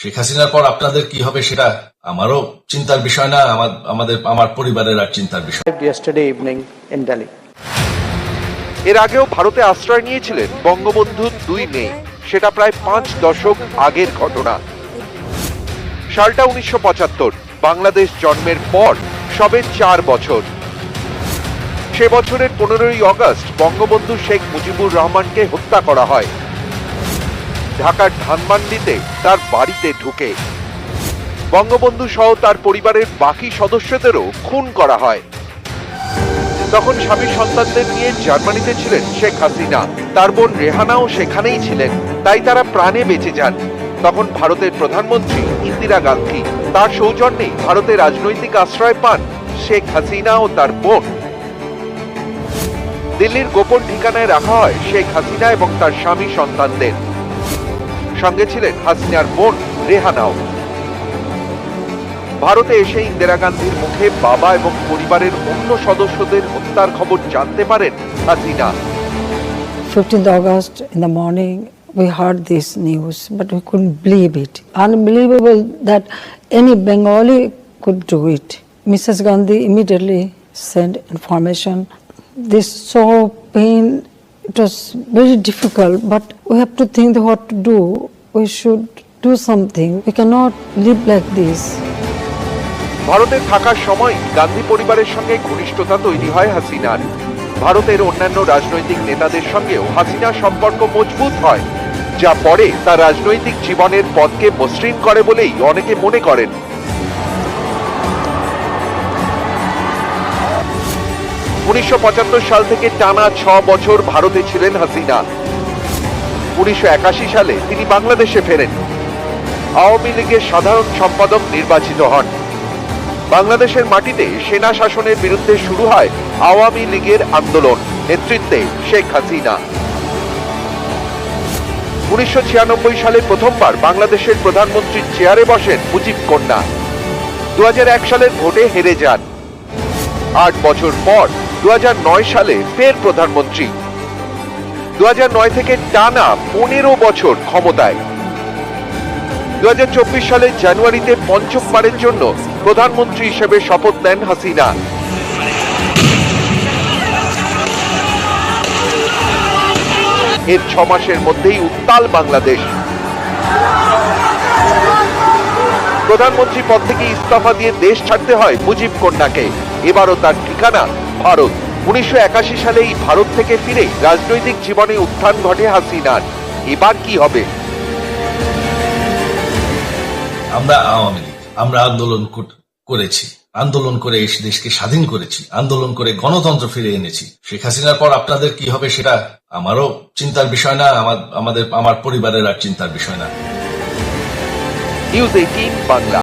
শেখ হাসিনার পর আপনাদের কি হবে সেটা আমারও চিন্তার বিষয় না, আমার পরিবারের আর চিন্তার বিষয়। Yesterday evening in Delhi. এর আগেও ভারতে আশ্রয় নিয়েছিলেন বঙ্গবন্ধুর দুই মেয়ে, সেটা প্রায় 5 দশক আগের ঘটনা। সালটা 1975, বাংলাদেশ জন্মের পর সবে 4 বছর। সে বছরের 15ই আগস্ট বঙ্গবন্ধু শেখ মুজিবুর রহমানকে হত্যা করা হয় ঢাকার ধানমন্ডিতে তার বাড়িতে ঢুকে। বঙ্গবন্ধু সহ তার পরিবারের বাকি সদস্যদেরও খুন করা হয়। তখন স্বামী সন্তানদের নিয়ে জার্মানিতে ছিলেন শেখ হাসিনা, তার বোন রেহানাও সেখানেই ছিলেন, তাই তারা প্রাণে বেঁচে যান। তখন ভারতের প্রধানমন্ত্রী ইন্দিরা গান্ধী, তার সৌজন্যে ভারতে রাজনৈতিক আশ্রয় পান শেখ হাসিনা ও তার বোন। দিল্লির গোপন ঠিকানায় রাখা হয় শেখ হাসিনা এবং তার স্বামী সন্তানদের, সঙ্গে ছিলেন হাসিনার বোন রেহানাও। ভারতে এসে ইন্দিরা গান্ধীর মুখে বাবা এবং পরিবারের অন্য সদস্যদের হত্যার খবর জানতে পারেন Hasina. 15th August in the morning we heard this news, but we couldn't believe it. Unbelievable that any Bengali could do it. Mrs. Gandhi immediately sent information. This so pain, it was very difficult, but we have to think what to do. We should do something. We cannot live like this. ভারতে থাকার সময় গান্ধী পরিবারের সঙ্গে ঘনিষ্ঠতা তৈরি হয় হাসিনার। ভারতের অন্যান্য রাজনৈতিক নেতাদের সঙ্গেও হাসিনার সম্পর্ক মজবুত হয়, যা পরে তার রাজনৈতিক জীবনের পথকে মসৃণ করে বলেই অনেকে মনে করেন। 1975 সাল থেকে টানা 6 বছর ভারতে ছিলেন হাসিনা। 1981 সালে তিনি বাংলাদেশে ফেরেন। আওয়ামী লীগের সাধারণ সম্পাদক নির্বাচিত হন। বাংলাদেশের মাটিতে সেনা শাসনের বিরুদ্ধে শুরু হয় আওয়ামী লীগের আন্দোলন, নেতৃত্বে শেখ হাসিনা। 1996 সালে প্রথমবার বাংলাদেশের প্রধানমন্ত্রীর চেয়ারে বসেন মুজিব কন্যা। 2001 সালের ভোটে হেরে যান। 8 বছর পর 2009 সালে ফের প্রধানমন্ত্রী। 2009 থেকে টানা 15 বছর ক্ষমতায়। 2024 সালের জানুয়ারিতে পঞ্চমবারের জন্য প্রধানমন্ত্রী হিসেবে শপথ নেন হাসিনা। এর 6 মাসের মধ্যেই উত্তাল বাংলাদেশ। প্রধানমন্ত্রী পদ থেকে ইস্তফা দিয়ে দেশ ছাড়তে হয় মুজিব কন্যাকে। এবারও তার ঠিকানা ভারত। 1981 সালে এই ভারত থেকে ফিরে রাজনৈতিক জীবনে উত্থান ঘটে হাসিনার। এবার কি হবে? আমরা আওয়ামী লীগ, আমরা আন্দোলন করেছি, আন্দোলন করে এই দেশকে স্বাধীন করেছি, আন্দোলন করে গণতন্ত্র ফিরে এনেছি। শেখ হাসিনার পর আপনাদের কি হবে সেটা আমারও চিন্তার বিষয় না, আমার পরিবারের আর চিন্তার বিষয় না। নিউজ 18 বাংলা।